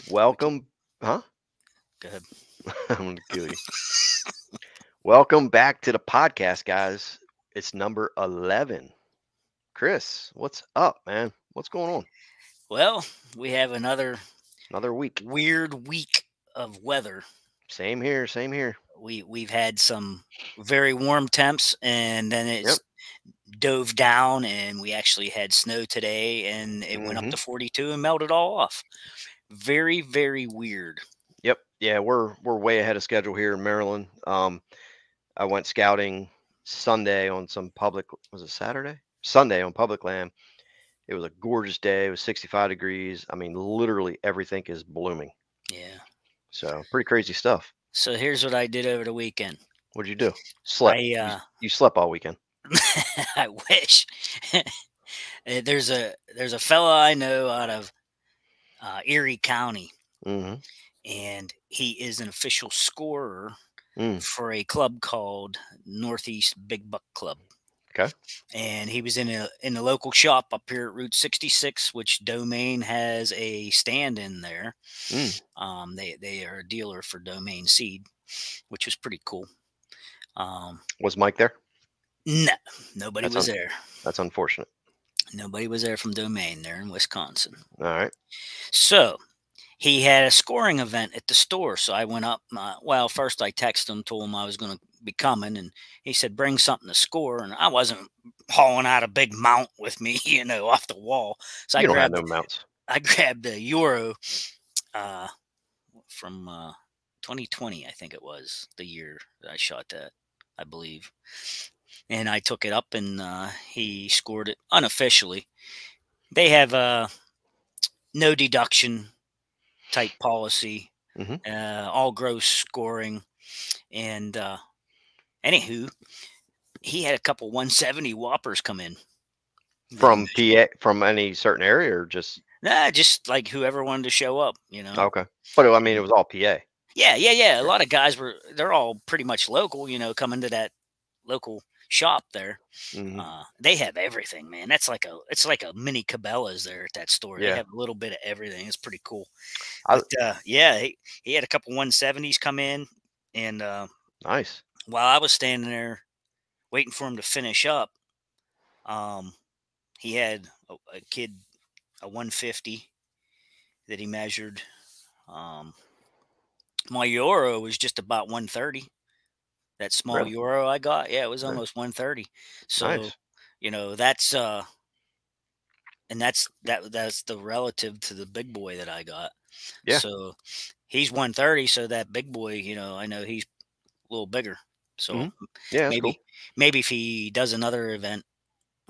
Welcome, huh? Go ahead. I'm gonna kill you. Welcome back to the podcast, guys. It's number 11. Chris, what's up, man? What's going on? Well, we have another Another week. weird week of weather. Same here. Same here. We've had some very warm temps, and then Yep. it's dove down, and we actually had snow today, and it went up hmm to 42 and melted all off. Very weird. Yep. Yeah, we're way ahead of schedule here in Maryland. I went scouting Sunday on some public. Was it Saturday? Sunday on public land. It was a gorgeous day. It was 65 degrees. I mean, literally everything is blooming. Yeah. So pretty crazy stuff. So here's what I did over the weekend. What'd you do? Slept. I You slept all weekend. I wish. There's a fella I know out of Erie County, hmm and he is an official scorer Mm, for a club called Northeast Big Buck Club. okay. And he was in a local shop up here at Route 66, which Domain has a stand in there. Mm. They are a dealer for Domain seed, which was pretty cool. Was Mike there? No, nobody That's was un- there. that's unfortunate. Nobody was there from Domain there in Wisconsin. All right. So he had a scoring event at the store. So I went up. Well, first I texted him, told him I was going to be coming, and he said, bring something to score. And I wasn't hauling out a big mount with me, off the wall. So You don't have no mounts. I grabbed a Euro uh, from 2020, I think it was the year that I shot that, I believe. And I took it up, and he scored it unofficially. They have no deduction type policy, hmm all gross scoring. And anywho, he had a couple 170 whoppers come in that he From measured. PA, from any certain area, or just Nah, just like whoever wanted to show up. okay. But I mean, it was all PA. Yeah. A Yeah. lot of guys they're all pretty much local, coming to that local shop there. hmm They have everything, man. It's like a mini Cabela's there at that store. They Yeah. have a little bit of everything. It's pretty cool. I But yeah, he had a couple 170s come in, and nice. while I was standing there waiting for him to finish up, um, he had a kid a 150 that he measured. Um, my Euro was just about 130. That small Really Euro I got, yeah, it was nice. almost 130. So, Nice. that's and that's the relative to the big boy that I got. Yeah. So he's 130. So that big boy, I know he's a little bigger. So hmm Yeah, that's cool. maybe if he does another event,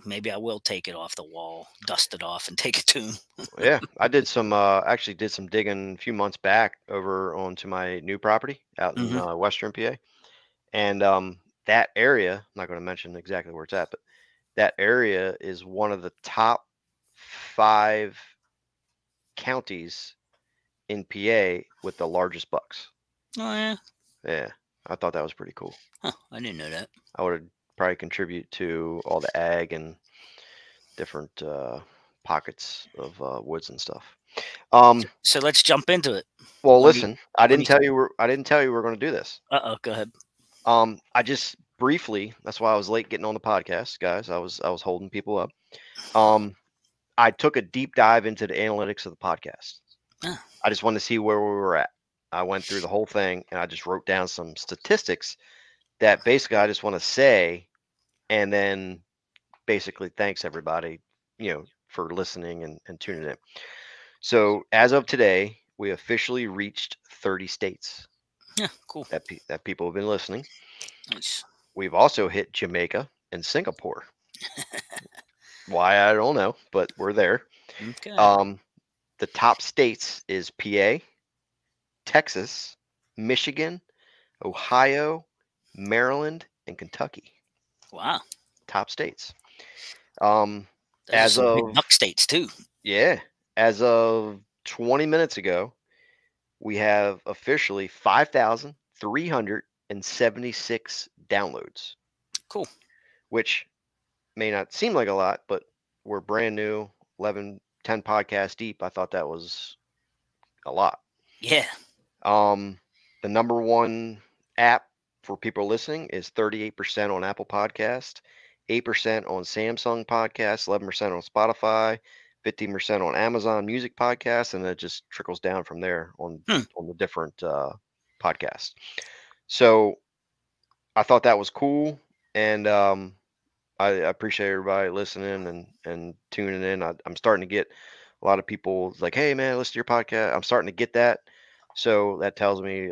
maybe I will take it off the wall, dust it off, and take it to him. Yeah, I did some actually did some digging a few months back over onto my new property out in hmm Western PA, and that area. I'm not going to mention exactly where it's at, but that area is one of the top 5 counties in PA with the largest bucks. Oh yeah, Yeah, I thought that was pretty cool. huh, I didn't know that. I would probably contribute to all the ag and different pockets of woods and stuff. Um, So let's jump into it. well, Let me listen, I let didn't me. tell you I didn't tell you we are going to do this. Go ahead. I just briefly. That's why I was late getting on the podcast, guys. I was holding people up. Um, I took a deep dive into the analytics of the podcast. Ah, I just wanted to see where we were at. I went through the whole thing and I just wrote down some statistics that basically I just want to say, and then basically thanks everybody, for listening and tuning in. So as of today, we officially reached 30 states yeah, cool. that people have been listening. Nice. We've also hit Jamaica and Singapore. Why I don't know, but we're there. Okay. Um, the top states is PA, Texas, Michigan, Ohio, Maryland, and Kentucky. Wow. Top states. Um, Those are as some big of buck states too. yeah, as of 20 minutes ago, we have officially 5,376 downloads, Cool. which may not seem like a lot, but we're brand new, 11, 10 podcasts deep. I thought that was a lot. Yeah. The number one app for people listening is 38% on Apple Podcast, 8% on Samsung Podcasts, 11% on Spotify, 15% on Amazon Music Podcasts, and it just trickles down from there Hmm. on the different podcasts. So I thought that was cool, and I appreciate everybody listening and tuning in. I'm starting to get a lot of people like, "Hey, man, listen to your podcast." I'm starting to get that, so that tells me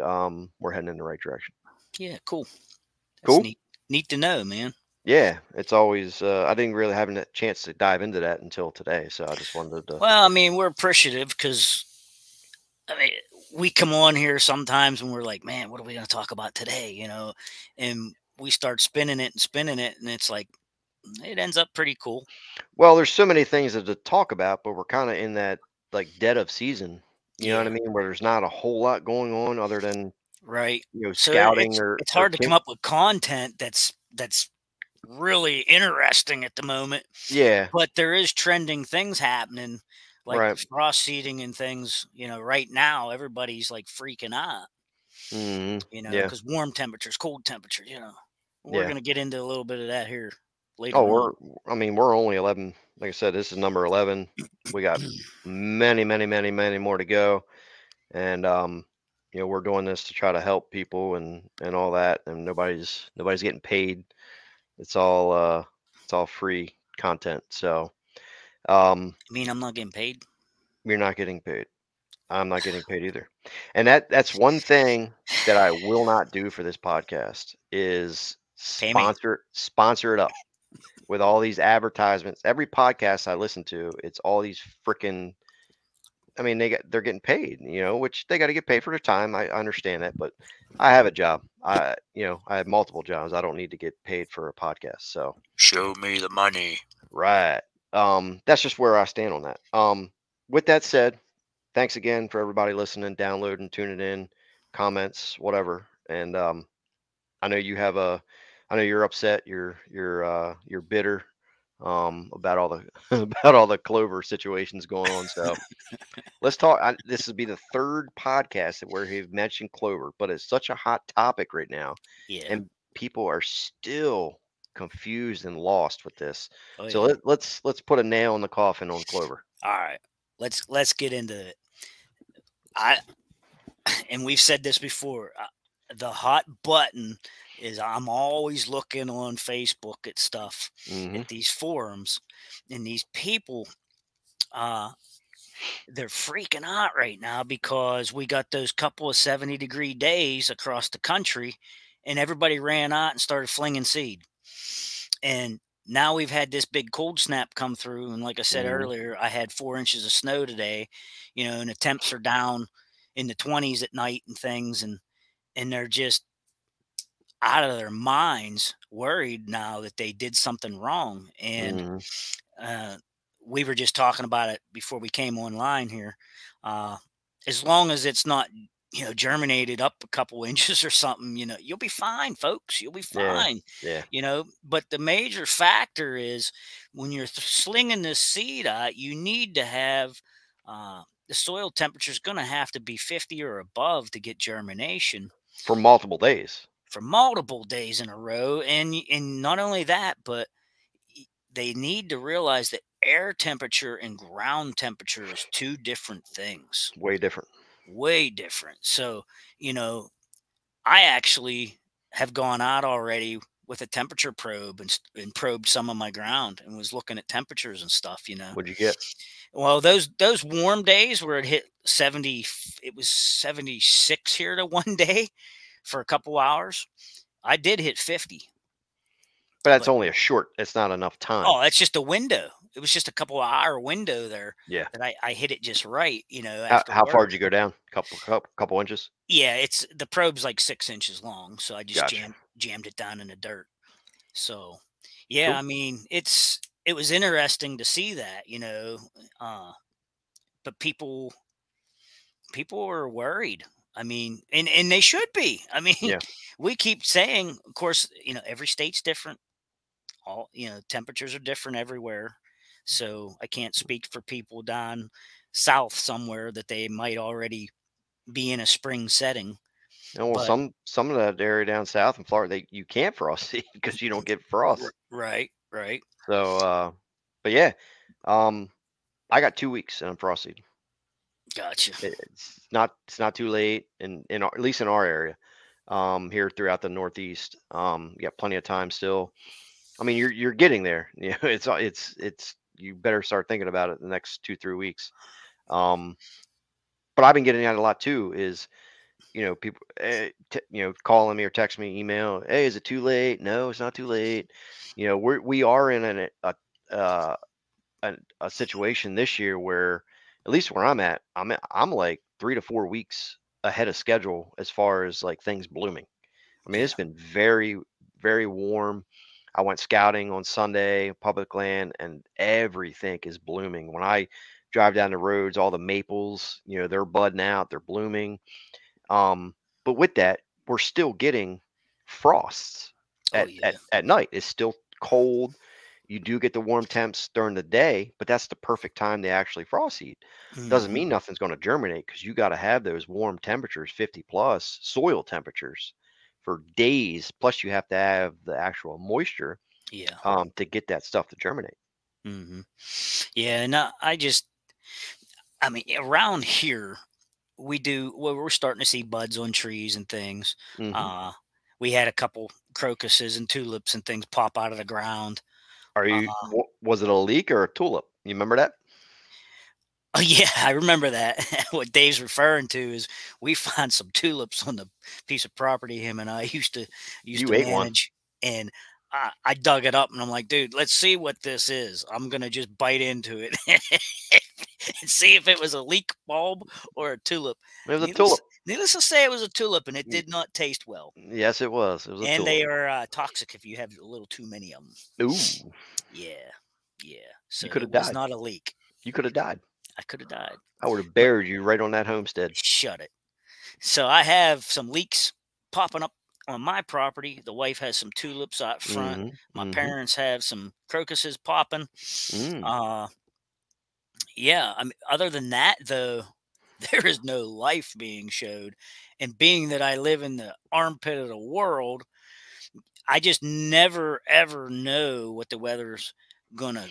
we're heading in the right direction. Yeah. Cool. That's Cool. neat. Neat to know, man. Yeah, it's always. I didn't really have a chance to dive into that until today, so I just wanted to. Well, I mean, we're appreciative because I mean, we come on here sometimes and we're like, man, what are we going to talk about today? And we start spinning it, and it's like it ends up pretty cool, Well, there's so many things to talk about, but we're kind of in that like dead of season. You know what I yeah, mean? Where there's not a whole lot going on other than right. So scouting it's or hard to come up with content that's really interesting at the moment, yeah, but there is trending things happening, like right. frost seeding and things. Right now everybody's like freaking out, Yeah, because warm temperatures, cold temperatures. We're yeah. gonna get into a little bit of that here Oh, later on. I mean, we're only 11. Like I said, this is number 11. We got many, many, many, many more to go. And, we're doing this to try to help people and all that. And nobody's getting paid. It's all free content. So, um, I mean, I'm not getting paid. we're not getting paid. I'm not getting paid either. And that's one thing that I will not do for this podcast is Pay me. sponsor it up with all these advertisements. Every podcast I listen to, it's all these freaking. I mean, they're getting paid, which they got to get paid for their time. I understand that, but I have a job. I have multiple jobs. I don't need to get paid for a podcast. So, Show me the money. right. That's just where I stand on that. With that said, thanks again for everybody listening, downloading, tuning in, comments, whatever. And I know you have a I know you're upset, you're bitter about all the about all the Clover situations going on. So let's talk. This will be the third podcast that where we've mentioned Clover, but it's such a hot topic right now, Yeah. and people are still confused and lost with this. Oh So yeah. let's put a nail in the coffin on Clover. All right. Let's get into it. I and we've said this before. The hot button is I'm always looking on Facebook at stuff at Hmm. these forums, and these people uh they're freaking out right now because we got those couple of 70-degree days across the country, and everybody ran out and started flinging seed. And now we've had this big cold snap come through. And like I said Hmm. earlier, I had 4 inches of snow today, and the temps are down in the 20s at night and things. And they're just out of their minds worried now that they did something wrong. And Hmm. uh, we were just talking about it before we came online here. Uh, as long as it's not, germinated up a couple inches or something, you'll be fine, folks. You'll be Yeah. fine. Yeah. But the major factor is when you're slinging this seed out, you need to have the soil temperature is going to have to be 50 or above to get germination For multiple days. for multiple days in a row. And not only that, but they need to realize that air temperature and ground temperature is two different things, Way different. way different. So, you know, I actually have gone out already with a temperature probe and probed some of my ground and was looking at temperatures and stuff. What'd you get? Well, those warm days where it hit 70, it was 76 here to one day for a couple hours. I did hit 50, But that's but only a short. It's not enough time. oh, that's just a window. It was just a couple of hour window there Yeah. that I hit it just right, How after how far work. did you go down? Couple inches? Yeah, it's the probe's like 6 inches long, so I just Gotcha. jammed it down in the dirt. So yeah, Cool. I mean, it was interesting to see that. Uh, but people are worried. I mean, and they should be. I mean, Yeah. we keep saying, of course, every state's different. All temperatures are different everywhere, so I can't speak for people down south somewhere that they might already be in a spring setting. And well, But some of that area down south in Florida, you can't frost seed because you don't get frost. right, right. So, but yeah, um, I got 2 weeks and I'm frost seed. Gotcha. It's not too late at least in our area, here throughout the Northeast. You got plenty of time still. I mean, you're getting there. You know, it's you better start thinking about it the next 2 3 weeks. Um, but I've been getting at a lot too. Is people calling me or text me, email. Hey, is it too late? No, it's not too late. We are in uh, a situation this year where, at least where I'm like 3 to 4 weeks ahead of schedule as far as like things blooming. I mean, it's Yeah. been very, very warm. I went scouting on Sunday, public land, and everything is blooming. When I drive down the roads, all the maples, they're budding out, they're blooming. But with that, we're still getting frosts Oh at, yeah. at, at night. It's still cold. You do get the warm temps during the day, but that's the perfect time to actually frost seed. Doesn't Hmm. mean nothing's going to germinate because you got to have those warm temperatures, 50 plus soil temperatures for days. Plus, you have to have the actual moisture Yeah. to get that stuff to germinate. Hmm. Yeah. And I mean, around here, we're starting to see buds on trees and things. hmm Uh, we had a couple crocuses and tulips and things pop out of the ground. Was it a leek or a tulip? You remember that? Oh yeah, I remember that. What Dave's referring to is we found some tulips on the piece of property him and I used to You ate one. manage, and I dug it up and I'm like, dude, let's see what this is. I'm gonna just bite into it and see if it was a leek bulb or a tulip. It was a Needless, tulip. needless to say, it was a tulip, and it Y- did not taste well. Yes, it was. It was a And tulip. they are toxic if you have a little too many of them. Ooh, Yeah, yeah. So you could it have was died. not a leek. You could have died. I could have died, I would have but buried you right on that homestead. shut it. So I have some leeks popping up on my property. The wife has some tulips out front. Mhm, My mhm, parents have some crocuses popping. mm. Uh, yeah. I mean, other than that, though, there is no life being showed. And being that I live in the armpit of the world, I just never ever know what the weather's gonna.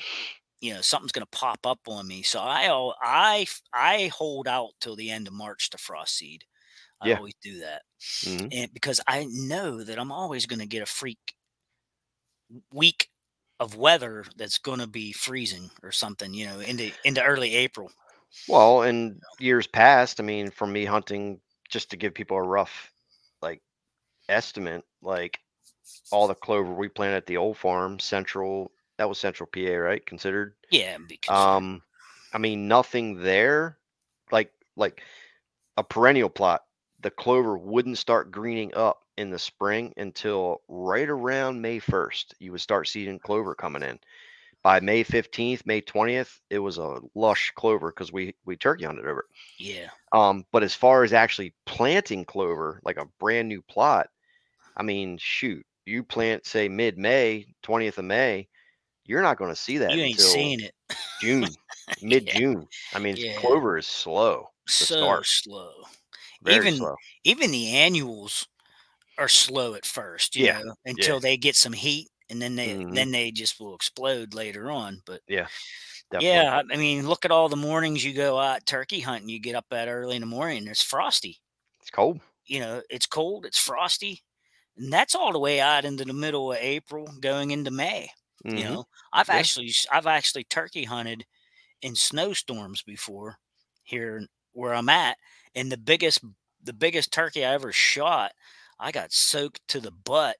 Something's gonna pop up on me. So I hold out till the end of March to frost seed. I Yeah, always do that. mhm. And because I know that I'm always going to get a freak week of weather that's going to be freezing or something, into early April. Well, in years past, I mean, from me hunting, just to give people a rough, like, estimate, like, all the clover we planted at the old farm, that was Central PA, right, considered? Yeah, be considered. Um, I mean, nothing there, like a perennial plot, the clover wouldn't start greening up in the spring until right around May 1st. You would start seeing clover coming in. By May 15th, May 20th, it was a lush clover because we turkey hunted over it. Yeah, But as far as actually planting clover, like a brand new plot, I mean, shoot, you plant say mid-May, 20th of May, you're not going to see that you ain't until seeing it. June, Yeah, mid-June. I mean, yeah, clover is slow to so start, slow. very Even slow. even the annuals are slow at first, Yeah, yeah. until they get some heat, and then they Mhm. then they just will explode later on. But Yeah, definitely. yeah, I mean, look at all the mornings you go out turkey hunting. You get up that early in the morning, and it's frosty. It's cold. It's cold, it's frosty, and that's all the way out into the middle of April, going into May. You Mhm. know, Yeah. I've actually turkey hunted in snowstorms before here where I'm at, and the biggest turkey I ever shot, I got soaked to the butt,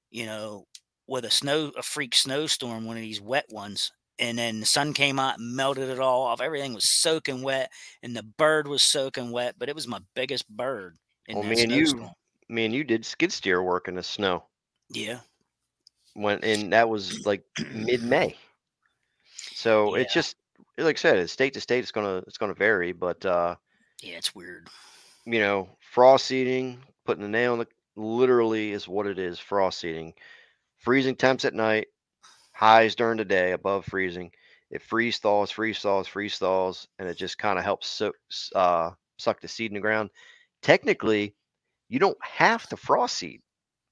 you know, with a freak snowstorm, one of these wet ones. And then the sun came out and melted it all off. Everything was soaking wet, and the bird was soaking wet, but it was my biggest bird in Well, that snowstorm. me and you did skid steer work in the snow Yeah. and that was like mid-May. So it's Yeah. just like I said, it's state to state. It's gonna vary, but Yeah. It's weird. frost seeding, putting the nail in the literally is what it is. Frost seeding, freezing temps at night, highs during the day above freezing. It freeze thaws, freeze thaws, freeze thaws, and it just kind of helps suck the seed in the ground. Technically, you don't have to frost seed.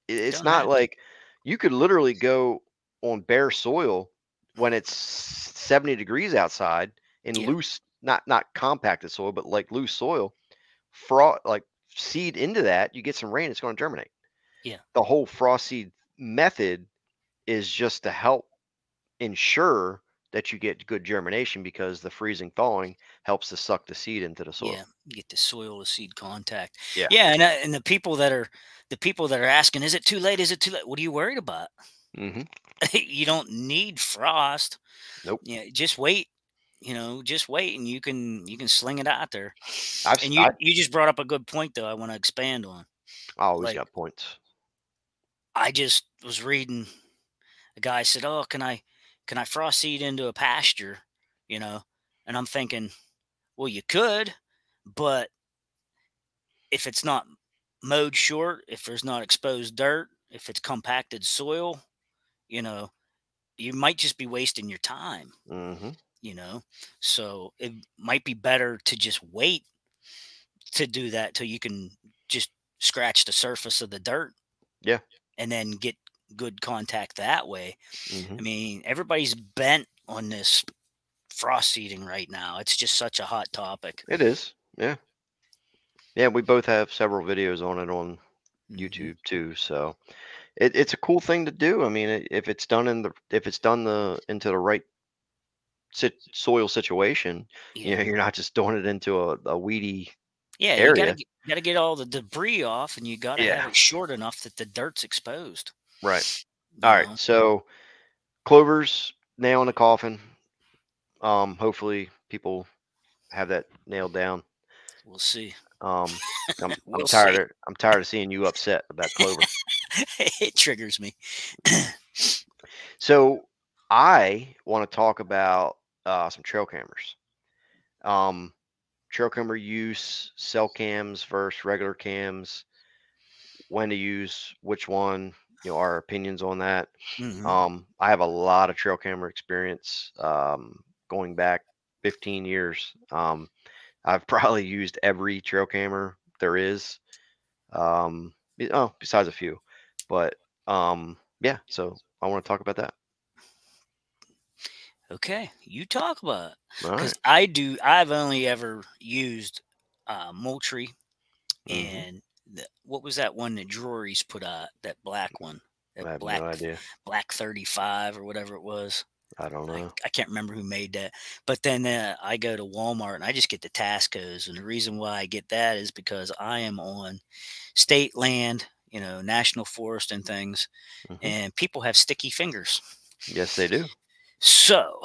It's Don't not have to. like you could literally go on bare soil when it's 70 degrees outside in Yeah. loose, not compacted soil, but like loose soil, frost like seed into that, you get some rain, it's going to germinate. Yeah. The whole frost seed method is just to help ensure that you get good germination because the freezing thawing helps to suck the seed into the soil. Yeah. Get the soil to seed contact. Yeah. Yeah. And the people that are asking, is it too late? Is it too late? What are you worried about? Hmm. You don't need frost. Nope. Yeah. Just wait. Just wait, and you can sling it out there. And you I you just brought up a good point, though. I want to expand on. always Like, got points. I just was reading. A guy said, "Oh, can I frost seed into a pasture?" You know, and I'm thinking, well, you could, but if it's not mowed short, if there's not exposed dirt, if it's compacted soil, you know, you might just be wasting your time. Hmm. You know, so it might be better to just wait to do that till you can just scratch the surface of the dirt Yeah. and then get good contact that way. Hmm. I mean, everybody's bent on this frost seeding right now. It's just such a hot topic. It is. Yeah. Yeah. We both have several videos on it on Hmm. YouTube too. So it's a cool thing to do. I mean, if it's done if it's done into the right soil situation, Yeah, you're not just doing it into a weedy yeah. You gotta area. get, gotta get all the debris off, and you gotta have Yeah. it short enough that the dirt's exposed. Right. You All right. know, So Clover's nail in the coffin. Hopefully people have that nailed down. we'll see. Um, I'm We'll tired see. of seeing you upset about Clover. It triggers me. So I want to talk about some trail cameras. Um, Trail camera use, cell cams versus regular cams, when to use which one, our opinions on that. Hmm. I have a lot of trail camera experience, going back 15 years. I've probably used every trail camera there is, besides a few, but yeah, so I want to talk about that. Okay, you talk about it, All because right. I've only ever used Moultrie Mm-hmm. and what was that one that Drury's put out? That black one, that I have no black idea. black 35 or whatever it was. I don't I, know. I can't remember who made that. But then I go to Walmart and I just get the Tascos. And the reason why I get that is because I am on state land, national forest and things, Hmm. and people have sticky fingers. Yes, they do. So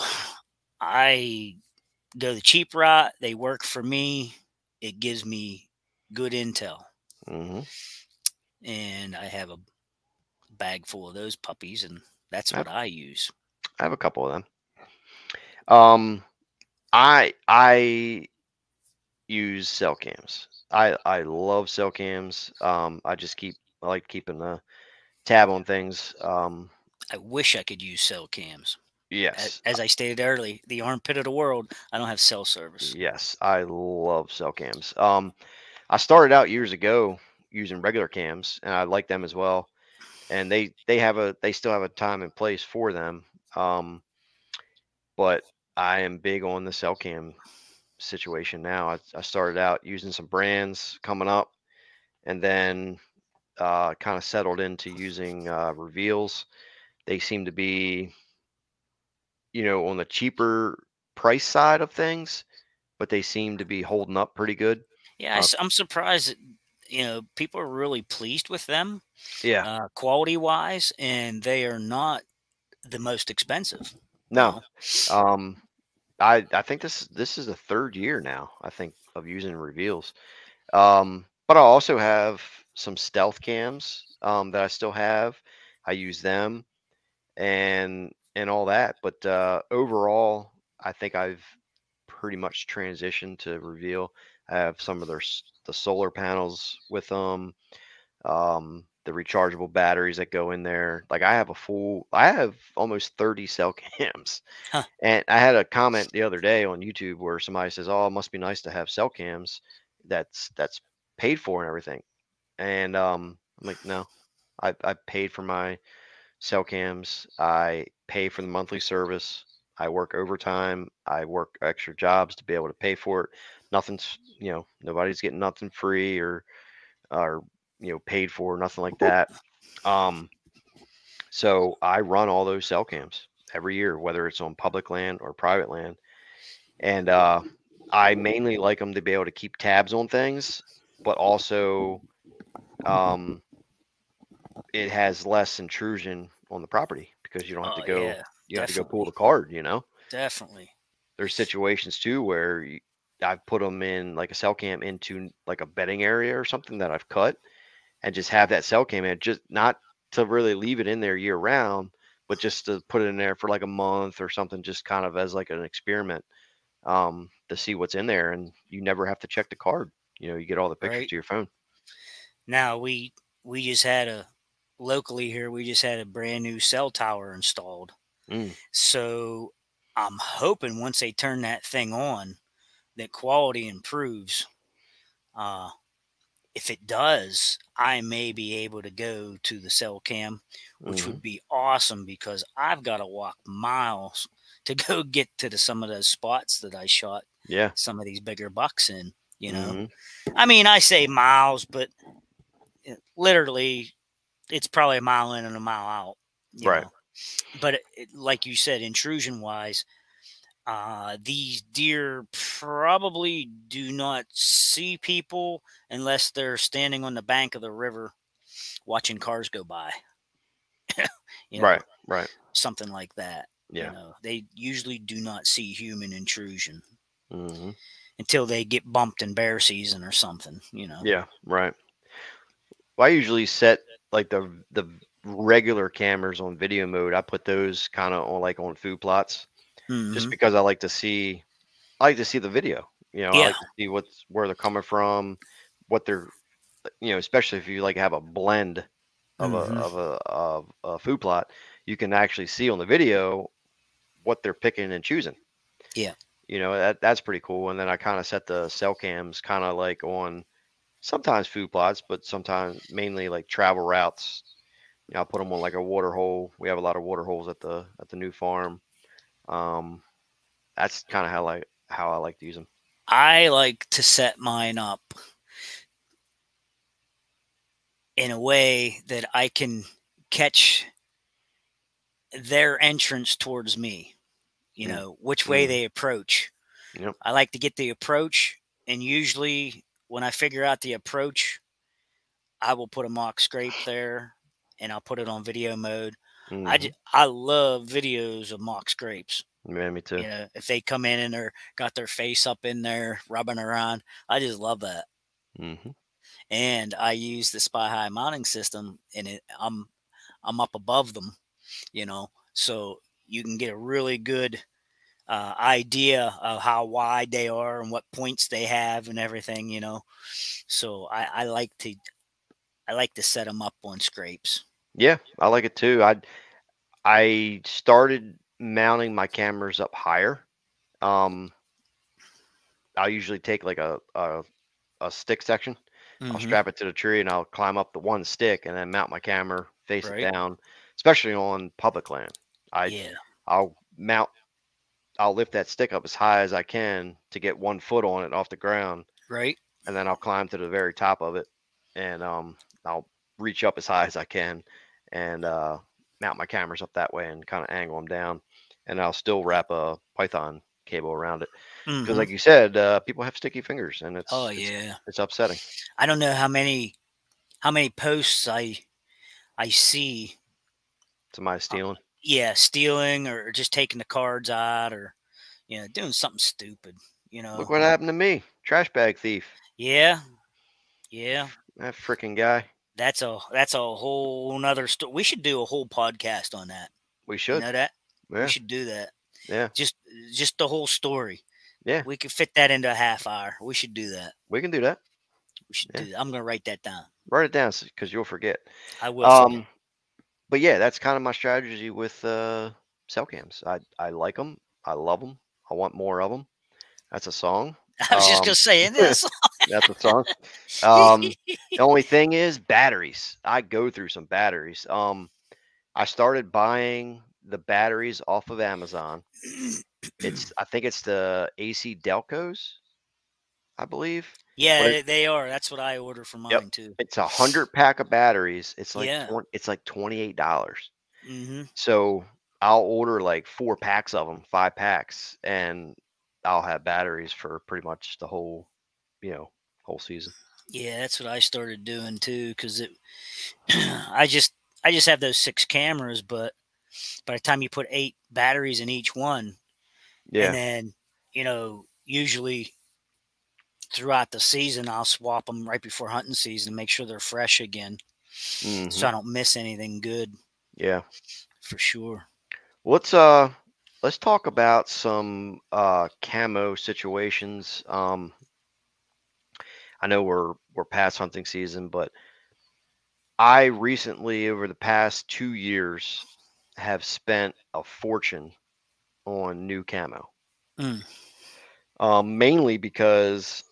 I go the cheap route. They work for me. It gives me good intel. Hmm. And I have a bag full of those puppies, and that's I what have, I use. I have a couple of them. Um, I use cell cams. I love cell cams. I like keeping the tab on things. I wish I could use cell cams. Yes, As I stated early, the armpit of the world, I don't have cell service. yes, I love cell cams. I started out years ago using regular cams, and I like them as well. And they still have a time and place for them. Um, but I am big on the cell cam situation now. I started out using some brands coming up, and then kind of settled into using reveals. They seem to be, on the cheaper price side of things, but they seem to be holding up pretty good. Yeah, Uh, I'm surprised that people are really pleased with them, yeah, quality wise, and they are not the most expensive. You no, know, um, I think this is the third year now, I think, of using reveals. But I also have some stealth cams that I still have. I use them and all that. But overall, I think I've pretty much transitioned to reveal. I have some of the solar panels with them, the rechargeable batteries that go in there. Like I have almost 30 cell cams. huh? And I had a comment the other day on YouTube where somebody says, "Oh, it must be nice to have cell cams." that's paid for and everything. And I'm like, no, I paid for my cell cams. I pay for the monthly service. I work overtime. I work extra jobs to be able to pay for it. Nothing's, nobody's getting nothing free or paid for, nothing like that. Um, so I run all those cell cams every year, whether it's on public land or private land. And I mainly like them to be able to keep tabs on things, but also um, it has less intrusion on the property because you don't have to Oh go yeah, you don't have to go pull definitely, the card. definitely. There's situations too where I've put them in like a cell cam into like a bedding area or something that I've cut and just have that cell cam in, just not to really leave it in there year round, but just to put it in there for like a month or something, just kind of as like an experiment, to see what's in there. And you never have to check the card. You get all the pictures Right to your phone. now, we just had a locally here. We just had a brand new cell tower installed. Mm, So I'm hoping once they turn that thing on, that quality improves. Uh, if it does, I may be able to go to the cell cam, which mm-hmm. would be awesome because I've got to walk miles to go get to some of those spots that I shot Yeah. some of these bigger bucks in. You know, Mm-hmm. I mean, I say miles, but literally, it's probably a mile in and a mile out. You Right. know, but like you said, intrusion wise, these deer probably do not see people unless they're standing on the bank of the river watching cars go by. You know, Right. Right. something like that. Yeah. They usually do not see human intrusion Mm-hmm. until they get bumped in bear season or something. Yeah. Right. Well, I usually set like the regular cameras on video mode. I put those kind of on like on food plots, just Hmm. because I like to see the video. I Yeah. like to see where they're coming from, what they're, especially if you like have a blend of a Hmm. of a of a food plot, you can actually see on the video what they're picking and choosing. Yeah. That's pretty cool. And then I kind of set the cell cams kind of like on sometimes food plots, but sometimes mainly like travel routes. I'll put them on like a water hole. We have a lot of water holes at the new farm. Um, that's kind of how I like to use them. I like to set mine up in a way that I can catch their entrance towards me, Mm, which way mm, they approach. yep. I like to get the approach, and usually when I figure out the approach, I will put a mock scrape there, and I'll put it on video mode. Mm-hmm. I love videos of mock scrapes. Yeah, me too. If they come in and they're got their face up in there rubbing around, I just love that. Mm-hmm. And I use the Spy High mounting system, and I'm up above them, so you can get a really good idea of how wide they are and what points they have and everything. So I like to set them up on scrapes. Yeah, I like it too. I started mounting my cameras up higher. Um, I'll usually take like a stick section. I'll Hmm. strap it to the tree and I'll climb up the one stick and then mount my camera, face it Right. down, especially on public land. I Yeah. I'll mount I'll lift that stick up as high as I can to get 1 foot on it off the ground, Right. and then I'll climb to the very top of it, and I'll reach up as high as I can, and mount my cameras up that way and kind of angle them down, and I'll still wrap a Python cable around it because, Hmm. like you said, people have sticky fingers, and Oh it's yeah. it's upsetting. I don't know how many posts I see. Somebody Uh, stealing. yeah, stealing or just taking the cards out or doing something stupid. You Look know. what happened to me, trash bag thief. Yeah. Yeah. That freaking guy. That's a whole nother story. We should do a whole podcast on that. We You should. know that? We Yeah, should do that. yeah, Just just the whole story. yeah. We could fit that into a half hour. We should do that. We can do that. We should Yeah, do that. I'm gonna write that down. write it down because you'll forget. I will forget. Um, but yeah, that's kind of my strategy with cell cams. I like them. I love them. I want more of them. That's a song. I was just gonna say this. That's a song. The only thing is batteries. I go through some batteries. I started buying the batteries off of Amazon. I think it's the AC Delcos, I believe. But Yeah, it, they are. That's what I order for yep, mine too. it's 100 pack of batteries. Yeah. It's like $28. Mhm. So I'll order like 4 packs of them, 5 packs, and I'll have batteries for pretty much the whole, you know, whole season. Yeah, that's what I started doing too cuz it I just I just have those 6 cameras, but by the time you put 8 batteries in each one and Yeah. then, usually throughout the season I'll swap them right before hunting season, make sure they're fresh again so Mhm. I don't miss anything good Yeah. for sure. Let's uh let's talk about some camo situations. I know we're past hunting season, but I recently over the past 2 years have spent a fortune on new camo. Mm, Mainly because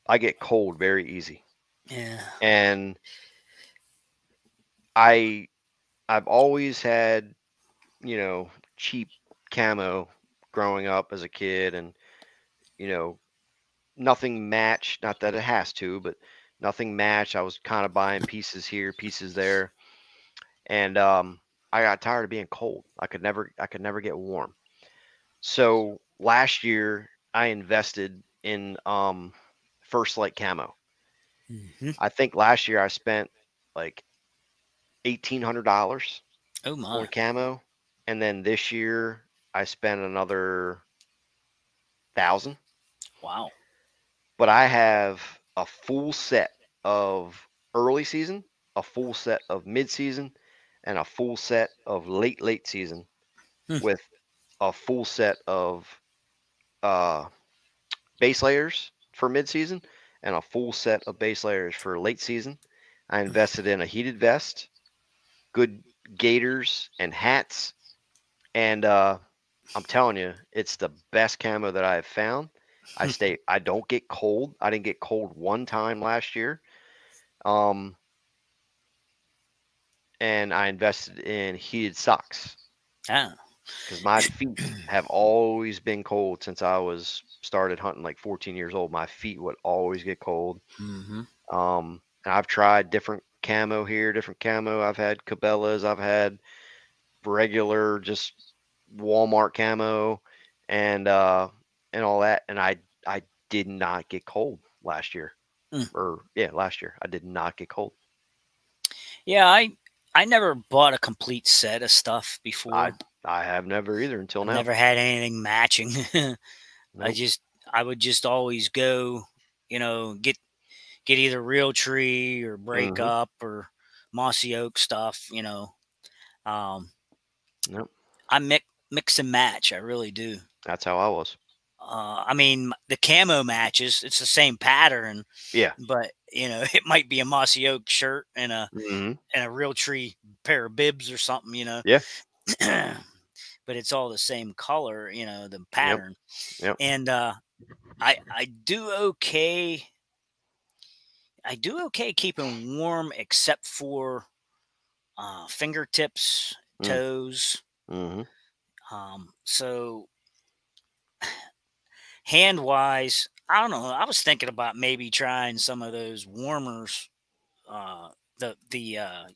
I get cold very easy. yeah. And I I've always had, you know, cheap camo growing up as a kid, and you know, nothing matched, not that it has to, but nothing matched. I was kind of buying pieces here, pieces there, and I got tired of being cold. I could never get warm. So last year I invested in First Light Camo. Mhm. I think last year I spent like $1,800 Oh on my. camo, and then this year I spent another 1,000. Wow. But I have a full set of early season, a full set of mid season, and a full set of late season, Hmm. with a full set of uh, base layers for mid season and a full set of base layers for late season. I invested in a heated vest, good gaiters and hats, and I'm telling you, it's the best camo that I have found. I don't get cold. I didn't get cold one time last year. Um, and I invested in heated socks Ah. because my feet have always been cold since I was started hunting like 14 years old. My feet would always get cold. Mhm. And I've tried different camo here, different camo. I've had Cabela's, I've had regular, just Walmart camo, and all that. And I did not get cold last year, Mm. or yeah, last year I did not get cold. Yeah, I never bought a complete set of stuff I before. I have never either until I've now. never had anything matching. I Nope. just I would just always go, get either real tree or break Hmm. up or mossy oak stuff. Um, Nope. I mix and match. I really do. That's how I was. I mean, the camo matches. It's the same pattern, Yeah. but it might be a mossy oak shirt Hmm. and a real tree pair of bibs or something. Yeah. But it's all the same color. The Yep. pattern. Yep. And I do okay. I do okay keeping warm, except for fingertips, Mm. toes. Hmm. So hand wise, I don't know. I was thinking about maybe trying some of those warmers, the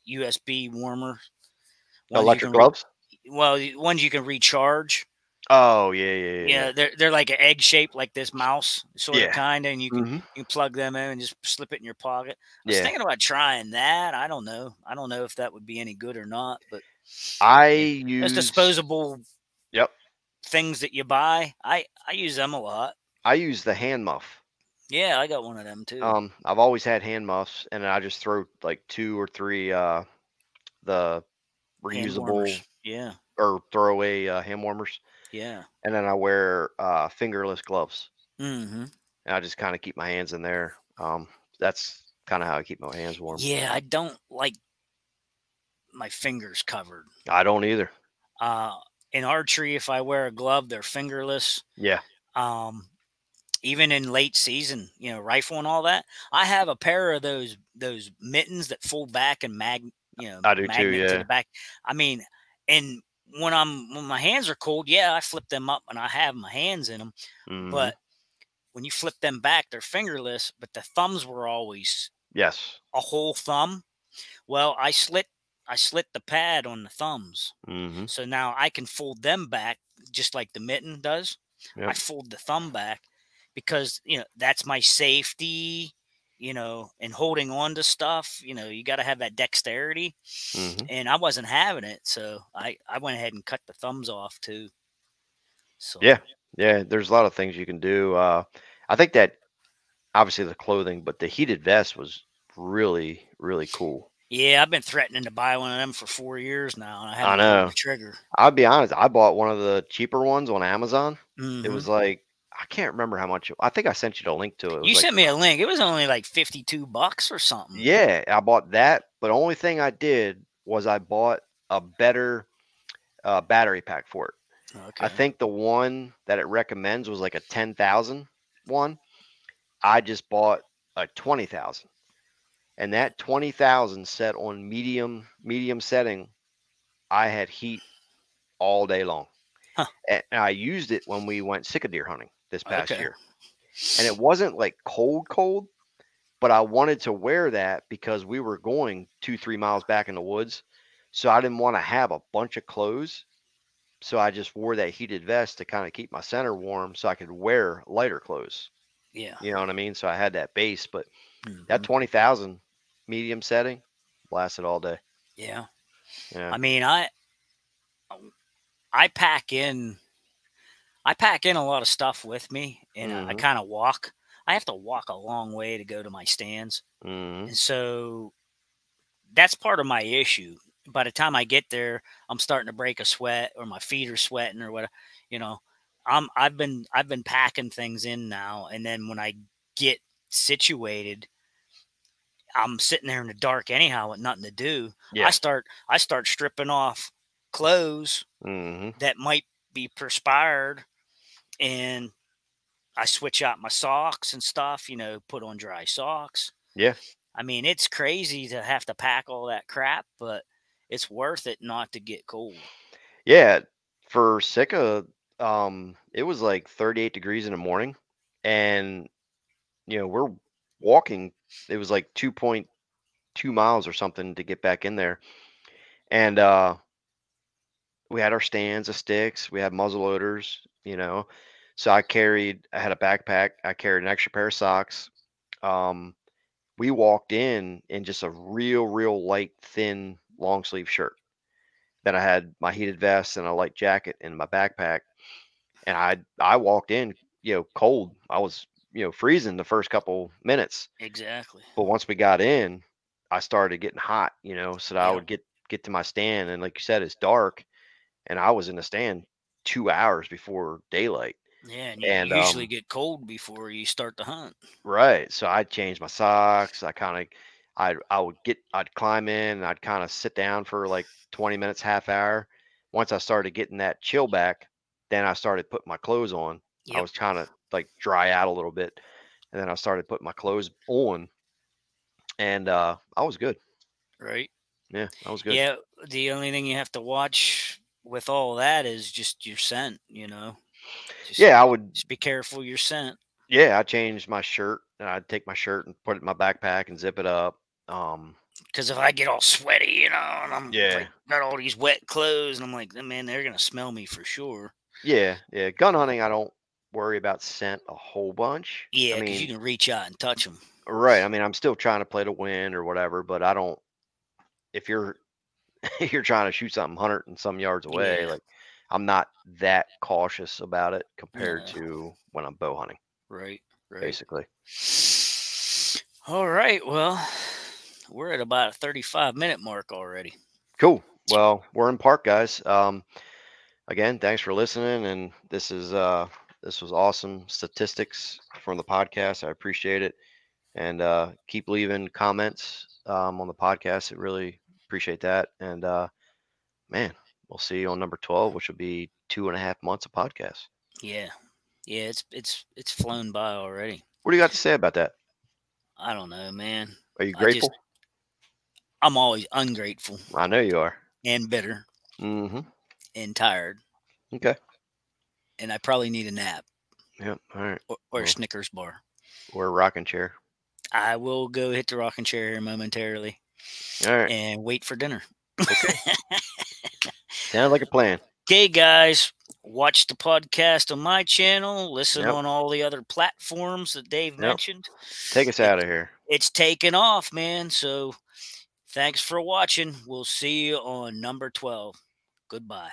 USB warmer ones you Electric can gloves. ones you can recharge. Oh yeah, yeah, yeah, Yeah, they're like an egg shape, like this mouse sort of yeah. kind, and you can Hmm. you can plug them in and just slip it in your pocket. I was Yeah. thinking about trying that. I don't know. I don't know if that would be any good or not, but I yeah, those use. disposable Yep. things that you buy, I use them a lot. I use the hand muff. Yeah, I got one of them too. I've always had hand muffs, and I just throw like two or three the Hand warmers. reusable Yeah, or throwaway hand warmers, yeah. and then I wear fingerless gloves, Hmm. and I just kind of keep my hands in there. That's kind of how I keep my hands warm. Yeah, I don't like my fingers covered. I don't either. Uh, in archery, if I wear a glove, they're fingerless. Yeah. Um, even in late season, rifle and all that. I have a pair of those mittens that fold back and I do too. magnet to Yeah. the back. I mean, and when my hands are cold, yeah, I flip them up and I have my hands in them. Hmm. But when you flip them back, they're fingerless, but the thumbs were always Yes. a whole thumb. Well, I slit the pad on the thumbs. Hmm. So now I can fold them back just like the mitten does. I Yep. fold the thumb back because, that's my safety, and holding on to stuff. You got to have that dexterity. Hmm. And I wasn't having it. So I went ahead and cut the thumbs off too. Yeah. So, Yeah. There's a lot of things you can do. I think that obviously the clothing, but the heated vest was really, really cool. yeah, I've been threatening to buy one of them for 4 years now, and I I haven't pulled the know. trigger. I'll be honest. I bought one of the cheaper ones on Amazon. It Hmm. was like I can't remember how much. I think I sent you the link to it. It was You like sent me a link. It was only like $52 or something. yeah, I bought that. But only thing I did was I bought a better battery pack for it. I Okay. think the one that it recommends was like a 10,000 one. I just bought a 20,000, and that 20,000 set on medium setting. I had heat all day long, Huh. and I used it when we went sick deer hunting this past Okay. year. And it wasn't like cold, but I wanted to wear that because we were going 2-3 miles back in the woods. So I didn't want to have a bunch of clothes. So I just wore that heated vest to kind of keep my center warm so I could wear lighter clothes. Yeah. You know what I mean? So I had that base, but that Hmm. 20,000 medium setting lasted all day. Yeah. Yeah. I mean, I pack in I pack in a lot of stuff with me, and I Mhm. kind of walk. I have to walk a long way to go to my stands, Mhm. and so that's part of my issue. By the time I get there, I'm starting to break a sweat, or my feet are sweating, or what. You know, I've been packing things in now, and then when I get situated, I'm sitting there in the dark anyhow with nothing to do. I Yeah. start I start stripping off clothes Mhm. that might be perspired, and I switch out my socks and stuff, put on dry socks. Yeah. I mean, it's crazy to have to pack all that crap, but it's worth it not to get cold. Yeah. For Sika, it was like 38 degrees in the morning, and we're walking. It was like 2.2 miles or something to get back in there, and we had our stands of sticks. We had muzzle loaders. So I had a backpack. I carried an extra pair of socks. Um, we walked in just a real light, thin, long sleeve shirt. Then I had my heated vest and a light jacket in my backpack, and I walked in, cold. I was, freezing the first couple minutes, Exactly. but once we got in, I started getting hot, so that I Yep. would get to my stand, and like you said, it's dark, and I was in the stand 2 hours before daylight, Yeah, and you and usually get cold before you start to hunt. right. So I'd change my socks. I'd climb in and I'd kind of sit down for like 20 minutes, half hour. Once I started getting that chill back, then I started putting my clothes on. I Yep. was trying to like dry out a little bit. And then I started putting my clothes on, and I was good. Right. Yeah, I was good. Yeah. The only thing you have to watch with all that is just your scent. Just Yeah, I would just be careful of your scent. yeah, I changed my shirt and I'd take my shirt and put it in my backpack and zip it up. Because if I get all sweaty, and I'm Yeah. like got all these wet clothes, and I'm like, man, they're gonna smell me for sure. Yeah, yeah. Gun hunting, I don't worry about scent a whole bunch. I Yeah, because you mean, can reach out and touch them. right. I mean, I'm still trying to play to win or whatever, but I don't. If you're you're trying to shoot something 100 and some yards away, Yeah. like I'm not that cautious about it compared No. to when I'm bow hunting, Right. Right. basically. All right. Well, we're at about a 35-minute mark already. Cool. Well, we're in park, guys. Again, thanks for listening, and this was awesome statistics from the podcast. I appreciate it, and keep leaving comments on the podcast. I really appreciate that, and man, we'll see you on number 12, which will be 2.5 months of podcast. Yeah. Yeah, it's flown by already. What do you got to say about that? I don't know, man. Are you I just grateful? I'm always ungrateful I know you are. and bitter Mm-hmm. and tired, Okay. and I probably need a nap Yep. All right. or a Well, Snickers bar. or a rocking chair. I will go hit the rocking chair here momentarily All right. and wait for dinner. Okay. Sounds like a plan. Okay, guys, watch the podcast on my channel. Listen Yep. on all the other platforms that Dave Yep. mentioned. Take us It, out of here. it's taken off, man. So thanks for watching. We'll see you on number 12. Goodbye.